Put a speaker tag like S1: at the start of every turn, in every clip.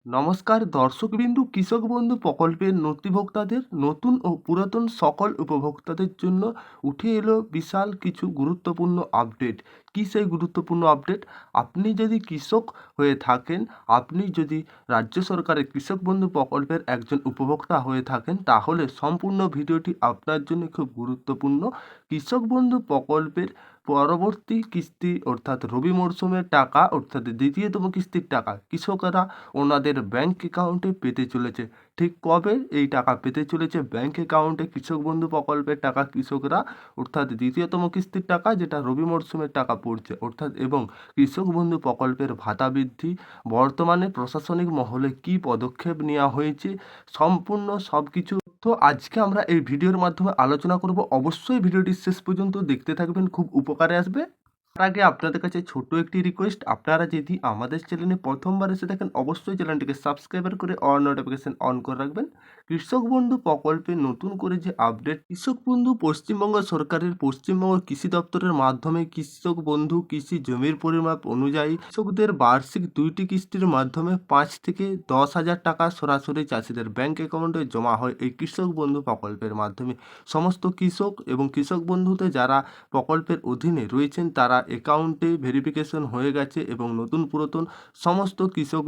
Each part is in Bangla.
S1: নমস্কার দর্শকবিন্দু, কৃষক বন্ধু প্রকল্পের নথিভোক্তাদের নতুন ও পুরাতন সকল উপভোক্তাদের জন্য উঠে এলো বিশাল কিছু গুরুত্বপূর্ণ আপডেট। কী সেই গুরুত্বপূর্ণ আপডেট? আপনি যদি কৃষক হয়ে থাকেন, আপনি যদি রাজ্য সরকারের কৃষক বন্ধু প্রকল্পের একজন উপভোক্তা হয়ে থাকেন, তাহলে সম্পূর্ণ ভিডিওটি আপনার জন্য খুব গুরুত্বপূর্ণ। কৃষক বন্ধু প্রকল্পের পরবর্তী কিস্তি অর্থাৎ রবি মরশুমের টাকা অর্থাৎ দ্বিতীয়তম কিস্তির টাকা কৃষকরা ওনাদের ব্যাংক অ্যাকাউন্টে পেতে চলেছে। ঠিক কবে এই টাকা পেতে চলেছে ব্যাংক অ্যাকাউন্টে কৃষক বন্ধু প্রকল্পের টাকা কৃষকরা, অর্থাৎ দ্বিতীয়তম কিস্তির টাকা যেটা রবি মরশুমের টাকা পড়ছে অর্থাৎ, এবং কৃষক বন্ধু প্রকল্পের ভাতা বৃদ্ধি, বর্তমানে প্রশাসনিক মহলে কি পদক্ষেপ নেওয়া হয়েছে, সম্পূর্ণ সব কিছু তো আজকে আমরা এই ভিডিওর মাধ্যমে আলোচনা করব। অবশ্যই ভিডিওটি শেষ পর্যন্ত দেখতে থাকবেন, খুব উপকারে আসবে। তার আগে আপনাদের কাছে ছোট্ট একটি রিকোয়েস্ট, আপনারা যদি আমাদের চ্যানেলে প্রথমবার এসে থাকেন অবশ্যই চ্যানেলটিকে সাবস্ক্রাইব করে অল নোটিফিকেশন অন করে রাখবেন। কৃষক বন্ধু প্রকল্পে নতুন করে যে আপডেট, কৃষক বন্ধু পশ্চিমবঙ্গ সরকারের পশ্চিমবঙ্গ কৃষি দপ্তরের মাধ্যমে কৃষক বন্ধু কৃষি জমির পরিমাপ অনুযায়ী কৃষকদের বার্ষিক 2টি কিস্তির মাধ্যমে 5 থেকে 10 হাজার টাকা সরাসরি চাষিদের ব্যাংক অ্যাকাউন্টে জমা হয়। এই কৃষক বন্ধু প্রকল্পের মাধ্যমে সমস্ত কৃষক এবং কৃষক বন্ধুতে যারা প্রকল্পের অধীনে রয়েছেন তারা অ্যাকাউন্টে ভেরিফিকেশন হয়ে গেছে এবং নতুন পুরাতন সমস্ত কৃষক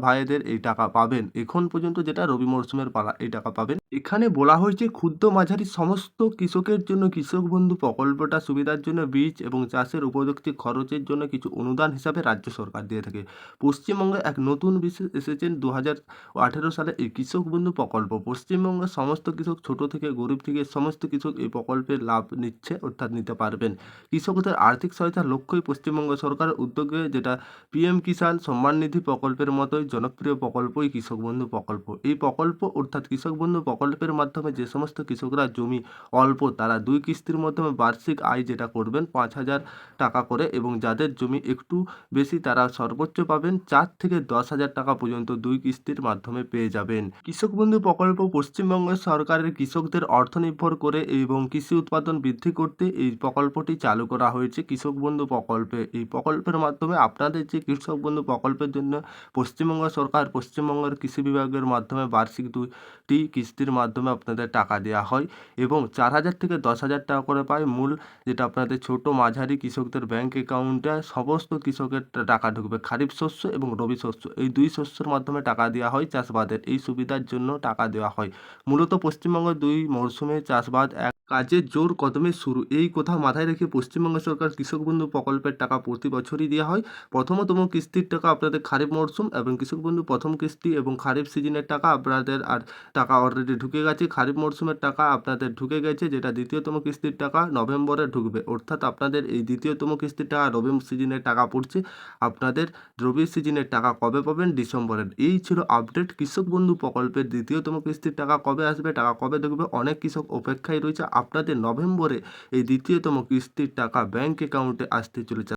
S1: ভাইদের এই টাকা পাবেন। এখন পর্যন্ত যেটা রবি মরশুমের পালা, এই টাকা পাবেন। এখানে বলা হয়েছে ক্ষুদ্র মাঝারি সমস্ত কৃষকের জন্য কৃষক বন্ধু প্রকল্পটা সুবিধার জন্য বীজ এবং চাষের উপযুক্ত খরচের জন্য কিছু অনুদান হিসাবে রাজ্য সরকার দিয়ে থাকে। পশ্চিমবঙ্গে এক নতুন বিশেষ এসেছেন 2018 সালে এই কৃষক বন্ধু প্রকল্প। পশ্চিমবঙ্গের সমস্ত কৃষক ছোট থেকে গরিব থেকে সমস্ত কৃষক এই প্রকল্পের লাভ নিচ্ছে অর্থাৎ নিতে পারবেন। কৃষকদের আর্থিক সহায়তার লক্ষ্যই পশ্চিমবঙ্গ সরকারের উদ্যোগে যেটা পিএম কিষাণ সম্মান নিধি প্রকল্পের মতোই জনপ্রিয় প্রকল্পই কৃষক বন্ধু প্রকল্প। এই প্রকল্প অর্থাৎ কৃষক বন্ধু প্রকল্পের মাধ্যমে যে সমস্ত কৃষকরা জমি অল্প তারা 2 কিস্তির মাধ্যমে বার্ষিক আয় যেটা করবেন 5,000 টাকা করে, এবং যাদের জমি একটু বেশি তারা সর্বোচ্চ পাবেন 4 থেকে 10 হাজার টাকা পর্যন্ত 2 কিস্তির মাধ্যমে পেয়ে যাবেন। কৃষক বন্ধু প্রকল্প পশ্চিমবঙ্গের সরকারের কৃষকদের অর্থনির্ভর করে এবং কৃষি উৎপাদন বৃদ্ধি করতে এই প্রকল্পটি চালু করা হয়েছে কৃষক বন্ধু প্রকল্পে। এই প্রকল্পের মাধ্যমে আপনাদের যে কৃষক বন্ধু প্রকল্পের জন্য পশ্চিমবঙ্গ সরকার পশ্চিমবঙ্গের কৃষি বিভাগের মাধ্যমে বার্ষিক 2টি কিস্তির মাধ্যমে আপনাদের টাকা দেওয়া হয় এবং 4,000 থেকে 10,000 টাকা করে পায় মূল, যেটা আপনাদের ছোট মাঝারি কৃষকদের ব্যাংক অ্যাকাউন্টে সমস্ত কৃষকের টাকা ঢুকবে। খারিফ শস্য এবং রবি শস্য এই 2 শস্যের মাধ্যমে টাকা দেওয়া হয় চাষবাদের এই সুবিধার জন্য টাকা দেওয়া হয়। মূলত পশ্চিমবঙ্গের 2 মরশুমে চাষবাদ এক কাজের জোর কদমে শুরু, এই কথা মাথায় রেখে পশ্চিমবঙ্গ সরকার কৃষক বন্ধু প্রকল্পের টাকা প্রতি বছরই দেওয়া হয়। প্রথমতম কিস্তির টাকা আপনাদের খারিফ মরশুম এবং কৃষক বন্ধু প্রথম কিস্তি এবং খারিফ সিজনের টাকা আপনাদের আর টাকা অলরেডি ঢুকে গেছে। খারিফ মরশুমের টাকা আপনাদের ঢুকে গেছে, যেটা দ্বিতীয়তম কিস্তির টাকা নভেম্বরে ঢুকবে, অর্থাৎ আপনাদের এই দ্বিতীয়তম কিস্তির টাকা রবি সিজনের টাকা পড়ছে। আপনাদের রবি সিজনের টাকা কবে পাবেন? ডিসেম্বরের। এই ছিল আপডেট কৃষক বন্ধু প্রকল্পের দ্বিতীয়তম কিস্তির টাকা কবে আসবে, টাকা কবে ঢুকবে। অনেক কৃষক অপেক্ষায় রয়েছে, আপনাদের নভেম্বরে এই দ্বিতীয়তম কিস্তির টাকা ব্যাংক অ্যাকাউন্টে আসতে চলেছে।